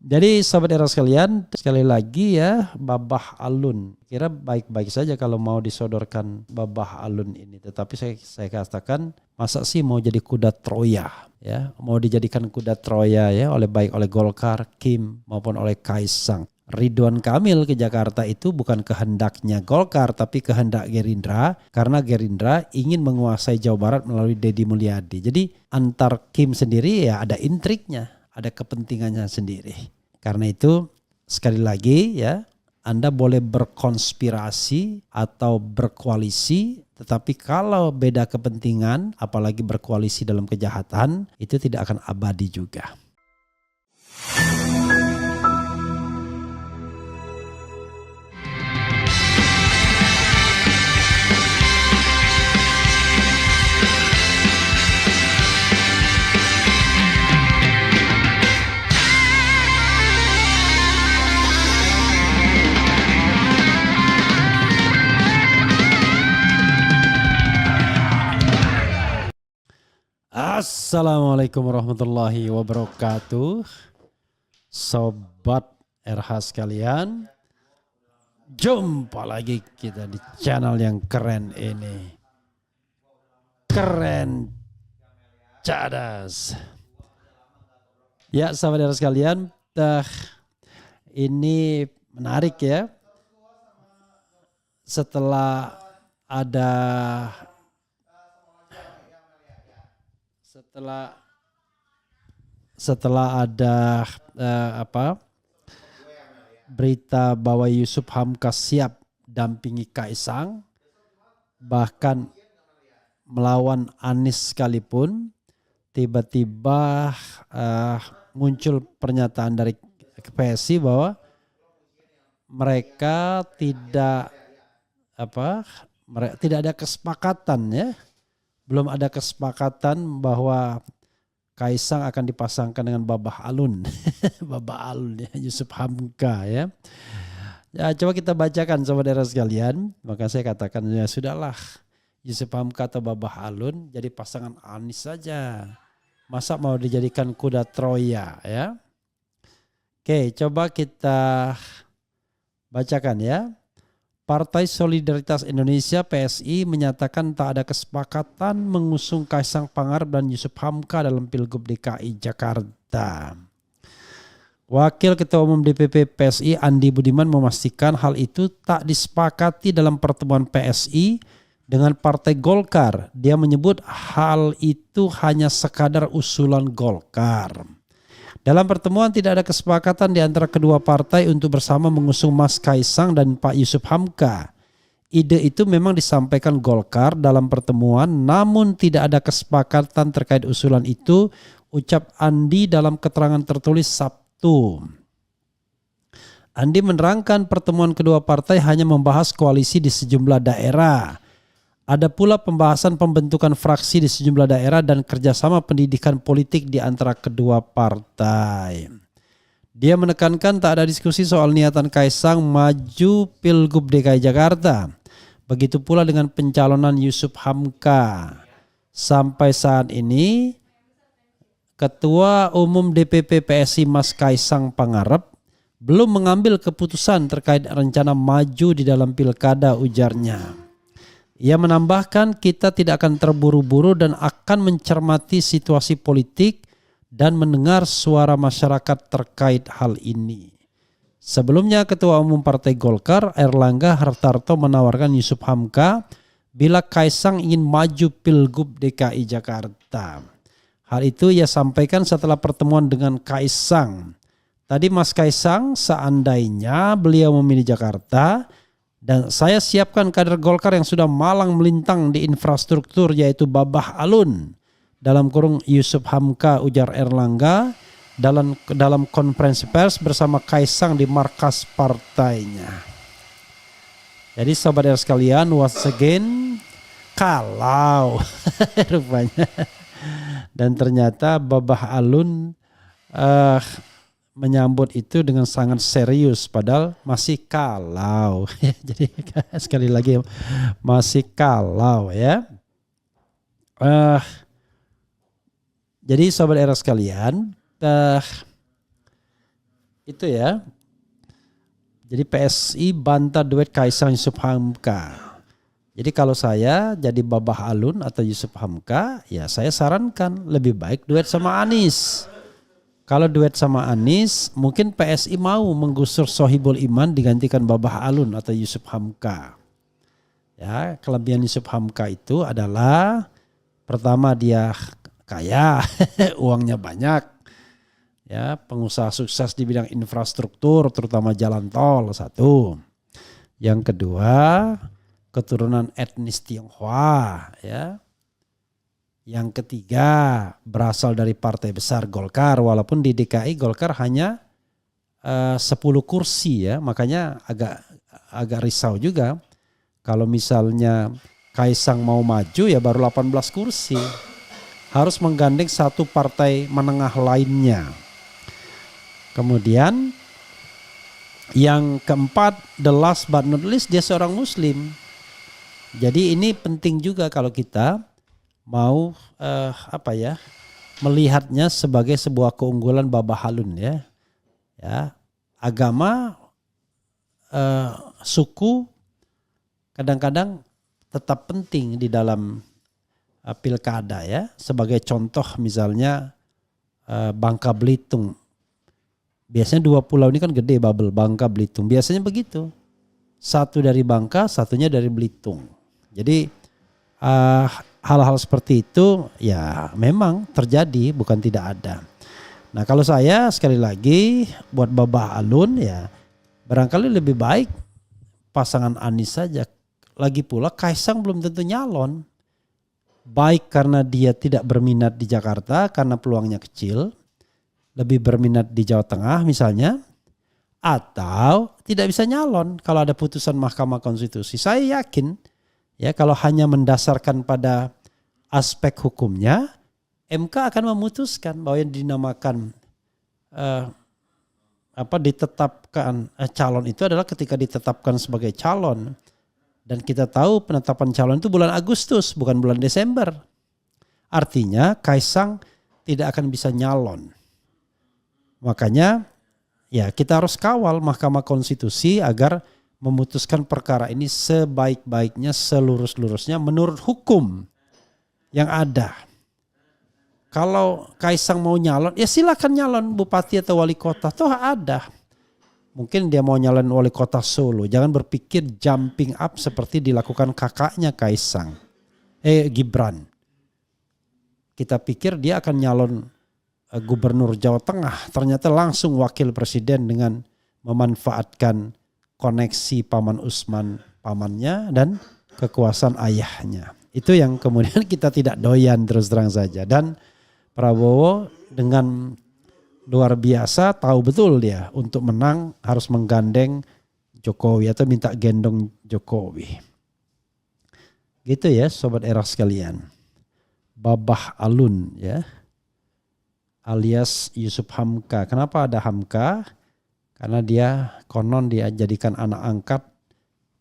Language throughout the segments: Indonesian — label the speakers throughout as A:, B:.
A: Jadi sahabat era sekalian, sekali lagi ya, Babah Alun. Kira baik-baik saja kalau mau disodorkan Babah Alun ini. Tetapi saya katakan, masa sih mau jadi kuda Troya ya, mau dijadikan kuda Troya ya baik oleh Golkar, Kim maupun oleh Kaisang. Ridwan Kamil ke Jakarta itu bukan kehendaknya Golkar tapi kehendak Gerindra, karena Gerindra ingin menguasai Jawa Barat melalui Deddy Mulyadi. Jadi antar Kim sendiri ya ada intriknya, ada kepentingannya sendiri. Karena itu sekali lagi ya, Anda boleh berkonspirasi atau berkoalisi, tetapi kalau beda kepentingan apalagi berkoalisi dalam kejahatan itu tidak akan abadi juga. Assalamualaikum warahmatullahi wabarakatuh. Sobat RH sekalian, jumpa lagi kita di channel yang keren ini. Keren cadas. Ya sahabat RH sekalian, ini menarik ya. Setelah ada berita bahwa Yusuf Hamka siap dampingi Kaisang, bahkan melawan Anies sekalipun, tiba-tiba muncul pernyataan dari PSI bahwa mereka tidak ada kesepakatan ya. Belum ada kesepakatan bahwa Kaisang akan dipasangkan dengan Babah Alun. Babah Alun ya, Yusuf Hamka ya. Ya coba kita bacakan saudara sekalian. Maka saya katakan ya sudahlah, Yusuf Hamka atau Babah Alun jadi pasangan Anies saja. Masa mau dijadikan kuda Troya ya. Oke, coba kita bacakan ya. Partai Solidaritas Indonesia PSI menyatakan tak ada kesepakatan mengusung Kaisang Pangarep dan Yusuf Hamka dalam Pilgub DKI Jakarta. Wakil Ketua Umum DPP PSI Andi Budiman memastikan hal itu tak disepakati dalam pertemuan PSI dengan Partai Golkar. Dia menyebut hal itu hanya sekadar usulan Golkar. Dalam pertemuan tidak ada kesepakatan di antara kedua partai untuk bersama mengusung Mas Kaisang dan Pak Yusuf Hamka. Ide itu memang disampaikan Golkar dalam pertemuan, namun tidak ada kesepakatan terkait usulan itu, ucap Andi dalam keterangan tertulis Sabtu. Andi menerangkan pertemuan kedua partai hanya membahas koalisi di sejumlah daerah. Ada pula pembahasan pembentukan fraksi di sejumlah daerah dan kerjasama pendidikan politik di antara kedua partai. Dia menekankan tak ada diskusi soal niatan Kaisang maju Pilgub DKI Jakarta. Begitu pula dengan pencalonan Yusuf Hamka. Sampai saat ini, Ketua Umum DPP PSI Mas Kaisang Pangarep belum mengambil keputusan terkait rencana maju di dalam pilkada, ujarnya. Ia menambahkan kita tidak akan terburu-buru dan akan mencermati situasi politik dan mendengar suara masyarakat terkait hal ini. Sebelumnya Ketua Umum Partai Golkar Airlangga Hartarto menawarkan Yusuf Hamka bila Kaisang ingin maju Pilgub DKI Jakarta. Hal itu ia sampaikan setelah pertemuan dengan Kaisang. Tadi Mas Kaisang, seandainya beliau memilih Jakarta, dan saya siapkan kader Golkar yang sudah malang melintang di infrastruktur yaitu Babah Alun. Dalam kurung Yusuf Hamka, ujar Airlangga dalam konferensi pers bersama Kaisang di markas partainya. Jadi sobat sekalian, once again kalau rupanya. Dan ternyata Babah Alun menyambut itu dengan sangat serius, padahal masih kalau. Jadi sekali lagi masih kalau ya. Jadi sobat era sekalian, Itu ya. Jadi PSI bantah duet Kaisang Yusuf Hamka. Jadi kalau saya jadi Babah Alun atau Yusuf Hamka, ya saya sarankan lebih baik duet sama Anies. Kalau duet sama Anies, mungkin PSI mau menggusur Sohibul Iman digantikan Babah Alun atau Yusuf Hamka. Ya, kelebihan Yusuf Hamka itu adalah pertama dia kaya, uangnya banyak. Ya, pengusaha sukses di bidang infrastruktur terutama jalan tol satu. Yang kedua, keturunan etnis Tionghoa ya. Yang ketiga, berasal dari partai besar Golkar walaupun di DKI Golkar hanya 10 kursi ya, makanya agak risau juga. Kalau misalnya Kaisang mau maju ya baru 18 kursi. Harus menggandeng satu partai menengah lainnya. Kemudian yang keempat, the last but not least, dia seorang Muslim. Jadi ini penting juga kalau kita mau melihatnya sebagai sebuah keunggulan Babah Alun ya. Ya, agama, suku kadang-kadang tetap penting di dalam pilkada ya. Sebagai contoh misalnya Bangka Belitung. Biasanya dua pulau ini kan gede, Babel, Bangka, Belitung. Biasanya begitu. Satu dari Bangka, satunya dari Belitung. Jadi hal-hal seperti itu ya memang terjadi, bukan tidak ada. Nah kalau saya sekali lagi buat Babah Alun ya barangkali lebih baik pasangan Anies saja. Lagi pula Kaisang belum tentu nyalon. Baik karena dia tidak berminat di Jakarta karena peluangnya kecil. Lebih berminat di Jawa Tengah misalnya, atau tidak bisa nyalon kalau ada putusan Mahkamah Konstitusi. Saya yakin ya kalau hanya mendasarkan pada aspek hukumnya, MK akan memutuskan bahwa yang dinamakan ditetapkan calon itu adalah ketika ditetapkan sebagai calon. Dan kita tahu penetapan calon itu bulan Agustus bukan bulan Desember. Artinya Kaisang tidak akan bisa nyalon. Makanya ya kita harus kawal Mahkamah Konstitusi agar memutuskan perkara ini sebaik-baiknya, selurus-lurusnya menurut hukum yang ada. Kalau Kaisang mau nyalon, ya silakan nyalon bupati atau wali kota, toh ada. Mungkin dia mau nyalon wali kota Solo, jangan berpikir jumping up seperti dilakukan kakaknya Kaisang, Gibran. Kita pikir dia akan nyalon gubernur Jawa Tengah, ternyata langsung wakil presiden dengan memanfaatkan koneksi Paman Usman pamannya dan kekuasaan ayahnya. Itu yang kemudian kita tidak doyan terus terang saja. Dan Prabowo dengan luar biasa tahu betul dia untuk menang harus menggandeng Jokowi atau minta gendong Jokowi. Gitu ya sobat era sekalian. Babah Alun ya. Alias Yusuf Hamka. Kenapa ada Hamka? Karena dia konon dia jadikan anak angkat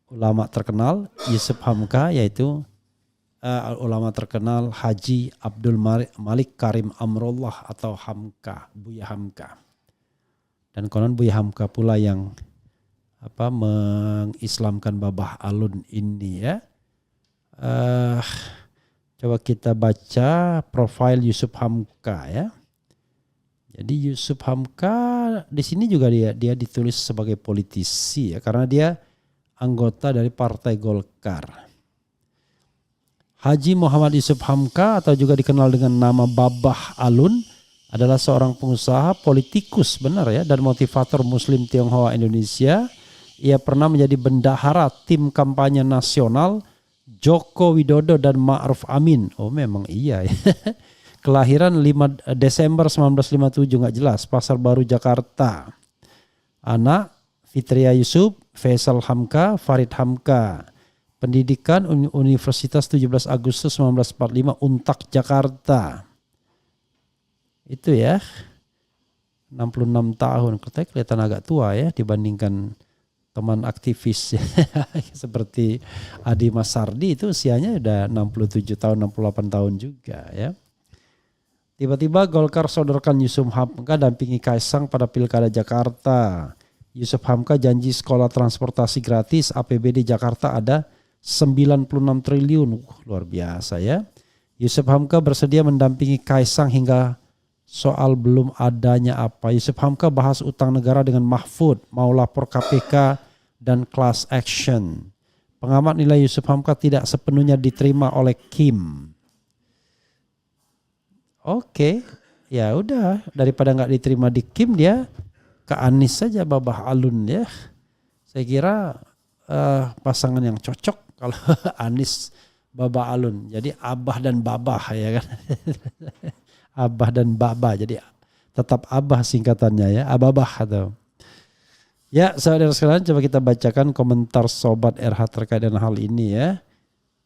A: ulama terkenal Yusuf Hamka, yaitu ulama terkenal Haji Abdul Malik Karim Amrullah atau Hamka, Buya Hamka. Dan konon Buya Hamka pula yang mengislamkan Babah Alun ini ya. Coba kita baca profil Yusuf Hamka ya. Jadi Yusuf Hamka di sini juga dia ditulis sebagai politisi ya, karena dia anggota dari Partai Golkar. Haji Muhammad Yusuf Hamka atau juga dikenal dengan nama Babah Alun adalah seorang pengusaha, politikus benar ya, dan motivator Muslim Tionghoa Indonesia. Ia pernah menjadi bendahara tim kampanye nasional Joko Widodo dan Ma'ruf Amin. Oh memang iya ya. Kelahiran 5 Desember 1957, gak jelas, Pasar Baru Jakarta. Anak Fitria Yusuf, Faisal Hamka, Farid Hamka. Pendidikan Universitas 17 Agustus 1945, Untak Jakarta. Itu ya, 66 tahun. Katanya kelihatan agak tua ya dibandingkan teman aktivis seperti Adi Masardi, itu usianya udah 67 tahun, 68 tahun juga ya. Tiba-tiba Golkar sodorkan Yusuf Hamka dampingi Kaisang pada Pilkada Jakarta. Yusuf Hamka janji sekolah transportasi gratis, APBD Jakarta ada 96 triliun. Luar biasa ya. Yusuf Hamka bersedia mendampingi Kaisang hingga soal belum adanya apa. Yusuf Hamka bahas utang negara dengan Mahfud, mau lapor KPK dan class action. Pengamat nilai Yusuf Hamka tidak sepenuhnya diterima oleh Kim. Oke, ya udah, daripada nggak diterima di Kim, dia ke Anies saja, Babah Alun ya. Saya kira pasangan yang cocok kalau Anies Babah Alun. Jadi Abah dan Babah ya kan. Abah dan Baba, jadi tetap Abah singkatannya ya, Ababah atau. Ya, saudara sekalian, coba kita bacakan komentar Sobat RH terkait dengan hal ini ya.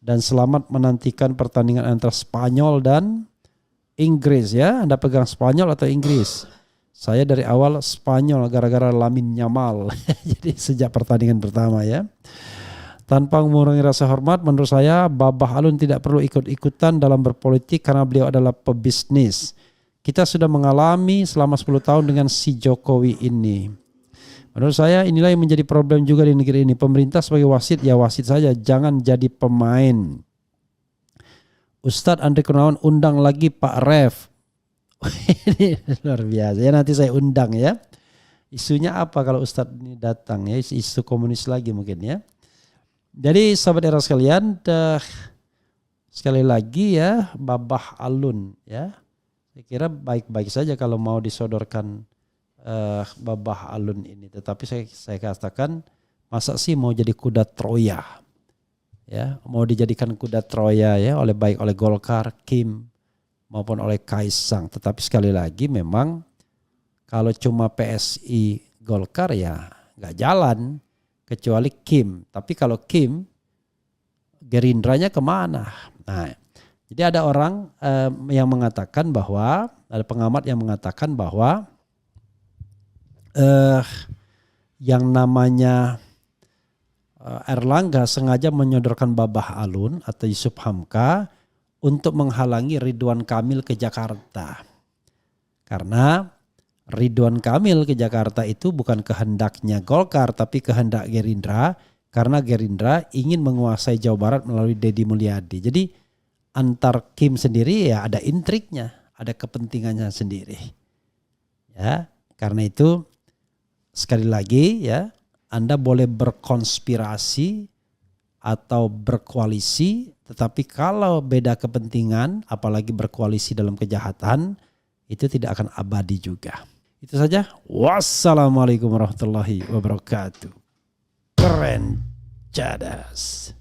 A: Dan selamat menantikan pertandingan antara Spanyol dan Inggris ya. Anda pegang Spanyol atau Inggris? Saya dari awal Spanyol gara-gara Lamine Yamal. Jadi sejak pertandingan pertama ya. Tanpa mengurangi rasa hormat, menurut saya Babah Alun tidak perlu ikut-ikutan dalam berpolitik karena beliau adalah pebisnis. Kita sudah mengalami selama 10 tahun dengan si Jokowi ini. Menurut saya inilah yang menjadi problem juga di negeri ini. Pemerintah sebagai wasit, ya wasit saja, jangan jadi pemain. Ustadz Andri Kurniawan undang lagi Pak Ref. Ini luar biasa ya, nanti saya undang ya. Isunya apa kalau Ustadz ini datang ya, isu komunis lagi mungkin ya. Jadi sahabat era sekalian, sekali lagi ya, Babah Alun ya. Saya kira baik-baik saja kalau mau disodorkan Babah Alun ini. Tetapi saya katakan, masa sih mau jadi kuda Troya? Ya, mau dijadikan kuda Troya ya baik oleh Golkar, Kim maupun oleh Kaisang. Tetapi sekali lagi memang kalau cuma PSI Golkar ya nggak jalan kecuali Kim. Tapi kalau Kim, Gerindranya kemana? Nah, jadi ada orang yang mengatakan bahwa, ada pengamat yang mengatakan bahwa yang namanya Erlangga sengaja menyodorkan Babah Alun atau Yusuf Hamka untuk menghalangi Ridwan Kamil ke Jakarta. Karena Ridwan Kamil ke Jakarta itu bukan kehendaknya Golkar tapi kehendak Gerindra, karena Gerindra ingin menguasai Jawa Barat melalui Deddy Mulyadi. Jadi antar Kim sendiri ya ada intriknya, ada kepentingannya sendiri. Ya, karena itu sekali lagi ya, Anda boleh berkonspirasi atau berkoalisi, tetapi kalau beda kepentingan, apalagi berkoalisi dalam kejahatan, itu tidak akan abadi juga. Itu saja. Wassalamualaikum warahmatullahi wabarakatuh. Keren, cadas.